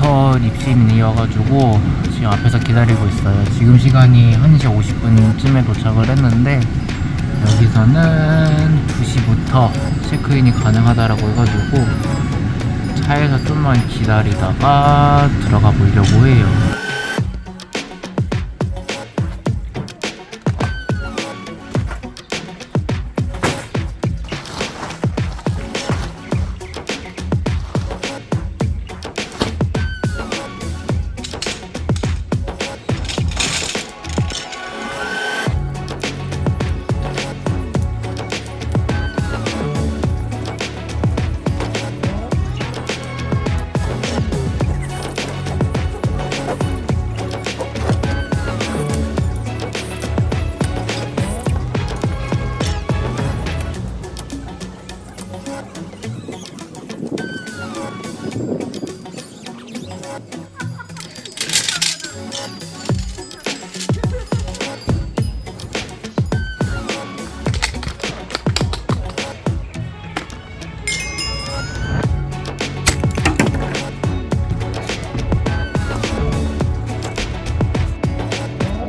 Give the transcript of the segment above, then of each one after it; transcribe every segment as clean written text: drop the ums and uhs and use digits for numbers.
첫 입시인이어가지고 지금 앞에서 기다리고 있어요. 지금 시간이 1시 50분쯤에 도착을 했는데 여기서는 2시부터 체크인이 가능하다라고 해가지고 차에서 좀만 기다리다가 들어가 보려고 해요.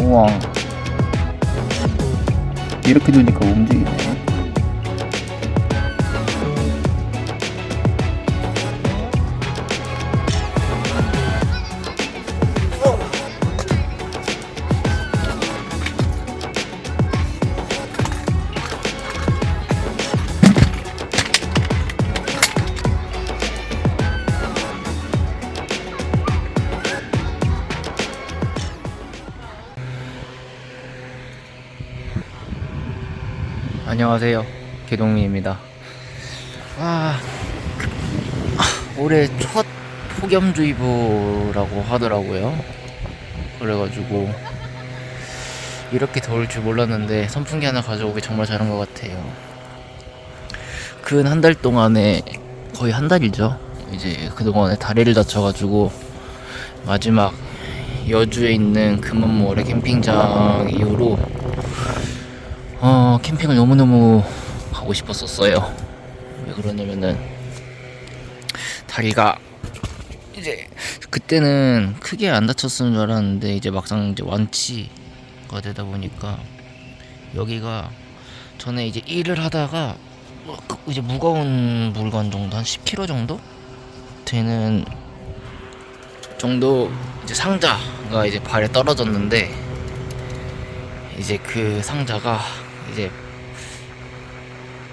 우와, 이렇게 두니까 움직이네. 안녕하세요, 개동민입니다. 올해 첫 폭염주의보라고 하더라고요. 그래가지고 이렇게 더울 줄 몰랐는데 선풍기 하나 가져오기 정말 잘한 것 같아요. 근 한 달 동안에, 거의 한 달이죠, 이제 그동안에 다리를 다쳐가지고 마지막 여주에 있는 금원모래 캠핑장 이후로 캠핑을 너무너무 가고 싶었었어요. 왜 그러냐면은 다리가 이제 그때는 크게 안 다쳤는 줄 알았는데 이제 막상 이제 완치가 되다 보니까 여기가, 전에 이제 일을 하다가 이제 무거운 물건 정도 한 10kg 정도 되는 정도 이제 상자가 이제 발에 떨어졌는데, 이제 그 상자가 이제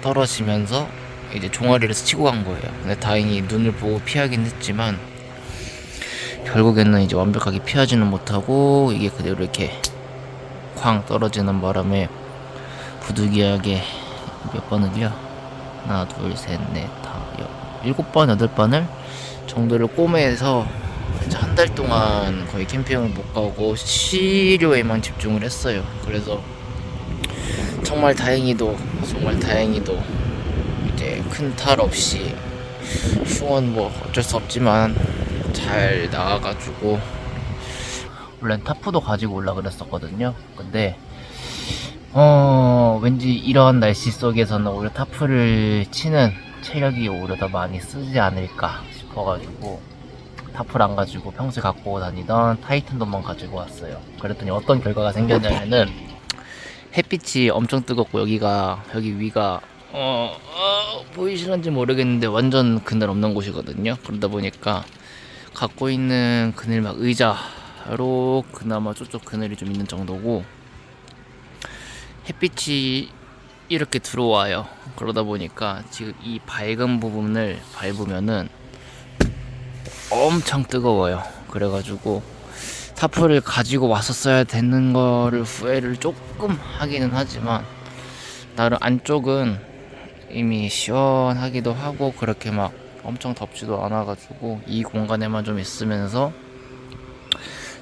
떨어지면서 이제 종아리를 스치고 간 거예요. 근데 다행히 눈을 보고 피하긴 했지만 결국에는 이제 완벽하게 피하지는 못하고 이게 그대로 이렇게 쾅 떨어지는 바람에 부득이하게 몇 번을요? 하나, 둘, 셋, 넷, 다, 7번, 8번을 정도를 꼬매서 한 달 동안 거의 캠핑을 못 가고 치료에만 집중을 했어요. 그래서 정말 다행히도 이제 큰 탈 없이 휴원 뭐 어쩔 수 없지만 잘 나와가지고, 원래 타프도 가지고 올라 그랬었거든요. 근데 왠지 이런 날씨 속에서는 오히려 타프를 치는 체력이 오히려 더 많이 쓰지 않을까 싶어가지고 타프를 안 가지고 평소에 갖고 다니던 타이탄돈만 가지고 왔어요. 그랬더니 어떤 결과가 생겼냐면은 햇빛이 엄청 뜨겁고 여기 위가 보이시는지 모르겠는데 완전 그늘 없는 곳이거든요. 그러다 보니까 갖고 있는 그늘막 의자로 그나마 쪽쪽 그늘이 좀 있는 정도고, 햇빛이 이렇게 들어와요. 그러다 보니까 지금 이 밝은 부분을 밟으면은 엄청 뜨거워요. 그래가지고 타프를 가지고 왔었어야 되는 거를 후회를 조금 하기는 하지만, 나름 안쪽은 이미 시원하기도 하고 그렇게 막 엄청 덥지도 않아가지고 이 공간에만 좀 있으면서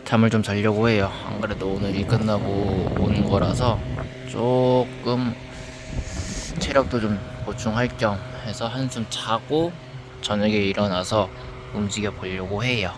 잠을 좀 자려고 해요. 안 그래도 오늘 일 끝나고 오는 거라서 조금 체력도 좀 보충할 겸 해서 한숨 자고 저녁에 일어나서 움직여 보려고 해요.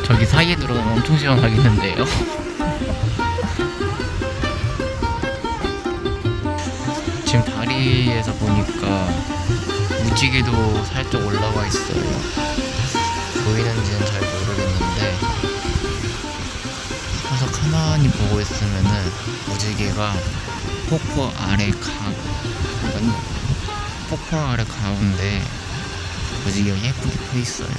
저기 사이에 들어가면 엄청 시원하겠는데요. 지금 다리에서 보니까 무지개도 살짝 올라와 있어요. 보이는지는 잘 모르겠는데 서서 가만히 보고 있으면은 무지개가 폭포 아래 폭포 아래 가운데 무지개가 예쁘게 펴 있어요.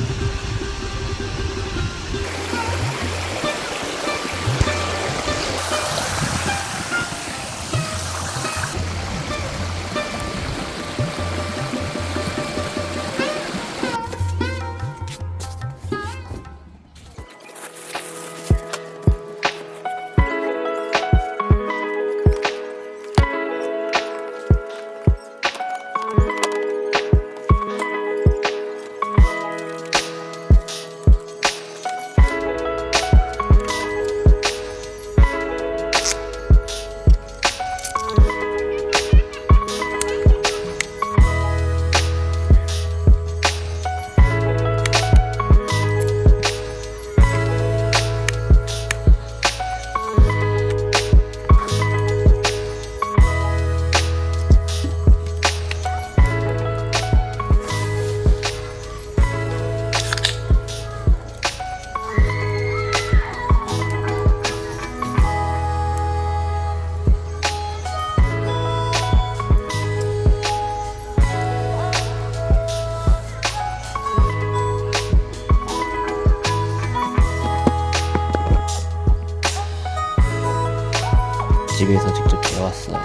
집에서 직접 배웠어요.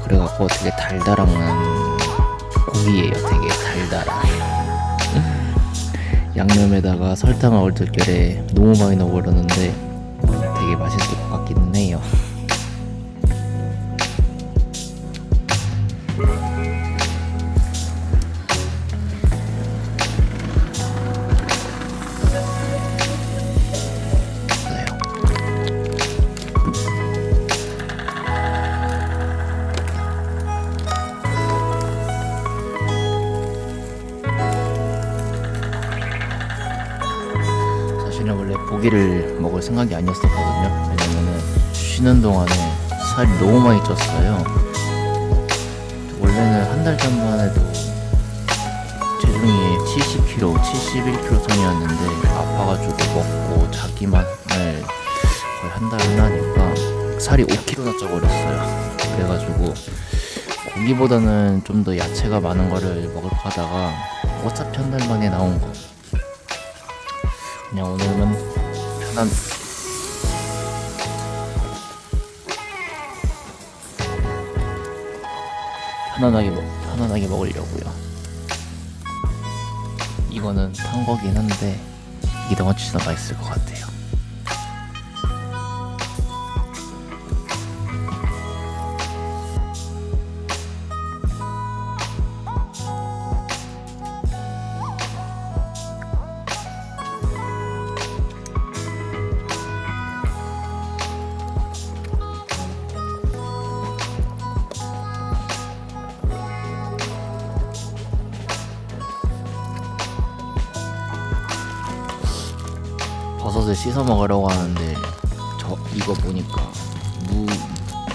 그래갖고 되게 달달한 고기예요. 되게 달달한. 양념에다가 설탕을 얼떨결에 너무 많이 넣어버렸는데 되게 맛있을 것 같기는 해요. 사실은 원래 고기를 먹을 생각이 아니었었거든요. 왜냐면은 쉬는 동안에 살이 너무 많이 쪘어요. 원래는 한 달 전만 해도 체중이 70kg, 71kg 선이었는데 아파가지고 먹고 자기만을 거의 한 달 하니까 살이 5kg나 쪄버렸어요. 그래가지고 고기보다는 좀 더 야채가 많은 거를 먹을까 하다가 어차피 한 달 만에 나온 거 그냥 오늘은 편안하게 먹으려고요. 이거는 탄 거긴 한데 이게 너무 진짜 맛있을 것 같아요. 버섯을 씻어 먹으려고 하는데 이거 보니까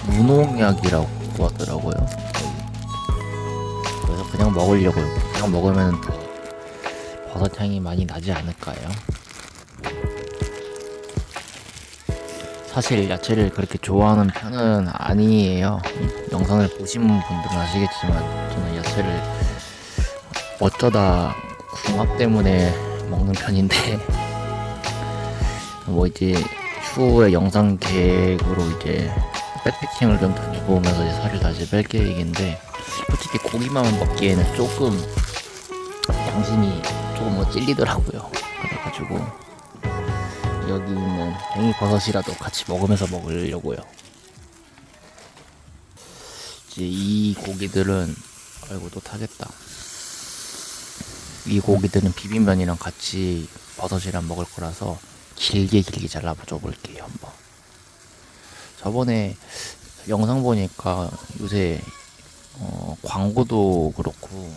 무농약이라고 하더라고요. 그래서 그냥 먹으려고요. 그냥 먹으면 더 버섯 향이 많이 나지 않을까요? 사실 야채를 그렇게 좋아하는 편은 아니에요. 영상을 보신 분들은 아시겠지만 저는 야채를 어쩌다 궁합 때문에 먹는 편인데 뭐 이제 추후에 영상 계획으로 이제 백패킹을 좀 다녀보면서 이제 살을 다시 뺄 계획인데 솔직히 고기만 먹기에는 조금 양심이 조금 뭐 찔리더라고요. 그래가지고 여기 있는 팽이버섯이라도 같이 먹으면서 먹으려고요. 이제 이 고기들은 아이고 또 타겠다. 이 고기들은 비빔면이랑 같이 버섯이랑 먹을 거라서 길게 잘라줘 볼게요. 한번. 저번에 영상 보니까 요새 광고도 그렇고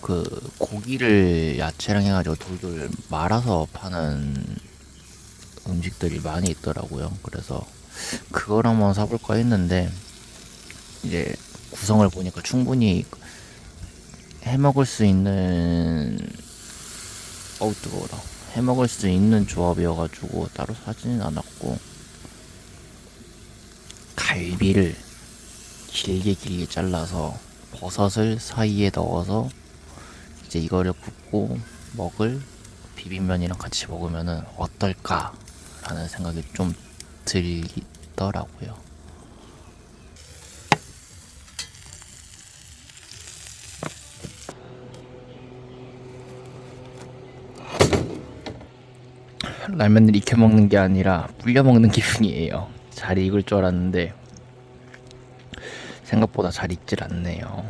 그 고기를 야채랑 해가지고 돌돌 말아서 파는 음식들이 많이 있더라고요. 그래서 그걸 한번 사볼까 했는데 이제 구성을 보니까 충분히 해먹을 수 있는 뜨거워라 해먹을 수 있는 조합이어가지고 따로 사지는 않았고, 갈비를 길게 길게 잘라서 버섯을 사이에 넣어서 이제 이거를 굽고 먹을 비빔면이랑 같이 먹으면은 어떨까라는 생각이 좀 들더라고요. 라면을 익혀 먹는 게 아니라 불려 먹는 기분이에요. 잘 익을 줄 알았는데 생각보다 잘 익질 않네요.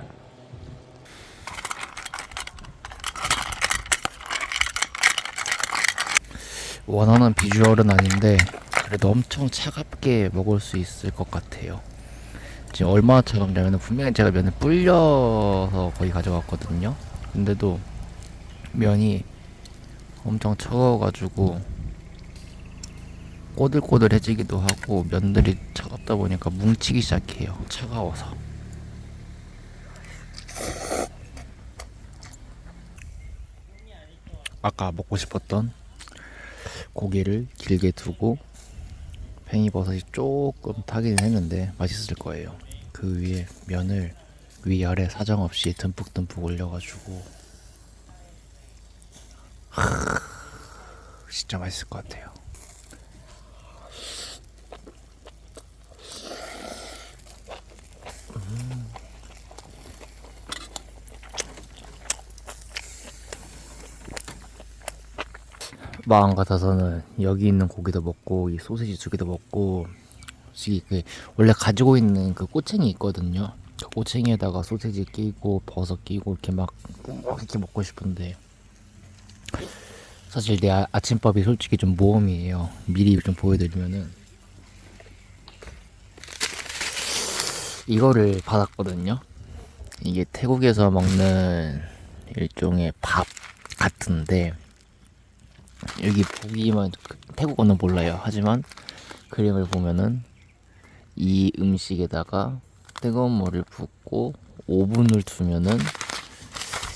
원하는 비주얼은 아닌데 그래도 엄청 차갑게 먹을 수 있을 것 같아요. 지금 얼마나 차갑냐면 분명히 제가 면을 불려서 거의 가져갔거든요. 근데도 면이 엄청 차가워가지고 꼬들꼬들해지기도 하고, 면들이 차갑다 보니까 뭉치기 시작해요. 차가워서. 아까 먹고 싶었던 고기를 길게 두고 팽이버섯이 조금 타긴 했는데 맛있을 거예요. 그 위에 면을 위아래 사정없이 듬뿍듬뿍 올려가지고 진짜 맛있을 것 같아요. 마음 같아서는 여기 있는 고기도 먹고 이 소시지 두 개도 먹고, 솔직히 원래 가지고 있는 그 꼬챙이 있거든요. 그 꼬챙이에다가 소시지 끼고 버섯 끼고 이렇게 막 이렇게 먹고 싶은데, 사실 내 아침밥이 솔직히 좀 모험이에요. 미리 좀 보여드리면은 이거를 받았거든요. 이게 태국에서 먹는 일종의 밥 같은데, 여기 보기만 태국어는 몰라요. 하지만 그림을 보면은 이 음식에다가 뜨거운 물을 붓고 오븐을 두면은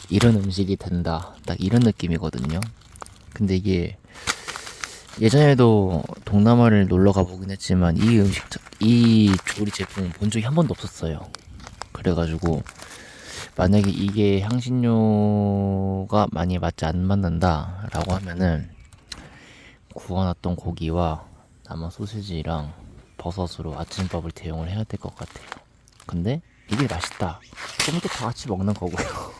이런 음식이 된다, 딱 이런 느낌이거든요. 근데 이게 예전에도 동남아를 놀러 가보긴 했지만 이 조리 제품은 본 적이 한 번도 없었어요. 그래가지고 만약에 이게 향신료가 많이 맞지 안 맞는다 라고 하면은 구워놨던 고기와 남은 소시지랑 버섯으로 아침밥을 대용을 해야 될 것 같아요. 근데 이게 맛있다, 그럼 이렇게 다 같이 먹는 거고요.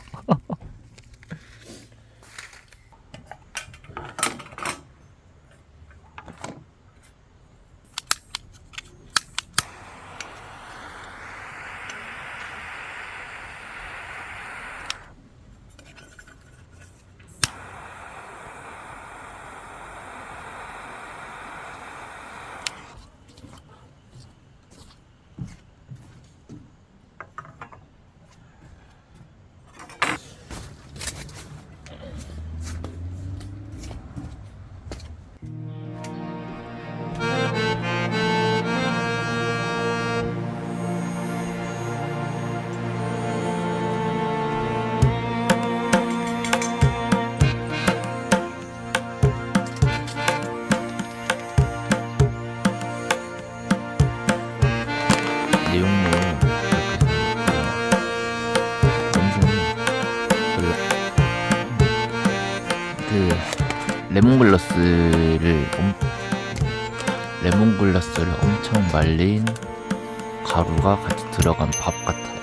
내용물 그 레몬글라스를 엄청 말린 가루가 같이 들어간 밥 같아요.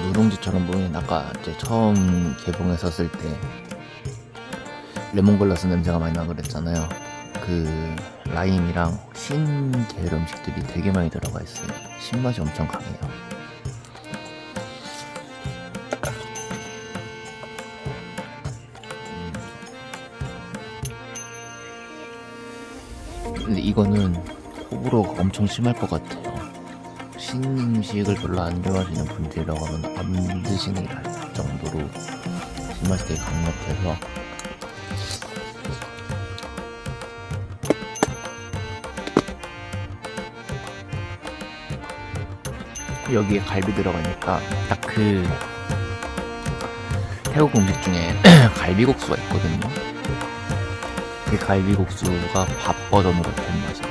누룽지처럼 보이는, 아까 이제 처음 개봉했었을 때 레몬글라스 냄새가 많이 나 그랬잖아요. 그 라임이랑 신 계열 음식들이 되게 많이 들어가 있어요. 신맛이 엄청 강해요. 근데 이거는 호불호가 엄청 심할 것 같아요. 신음식을 별로 안 좋아하시는 분들이라고 하면 안 드시는 게 나을 정도로 신맛이 되게 강력해서 여기에 갈비 들어가니까 딱 그 태국 음식 중에 갈비국수가 있거든요. 그 갈비국수가 밥 버전으로 된 맛이에요.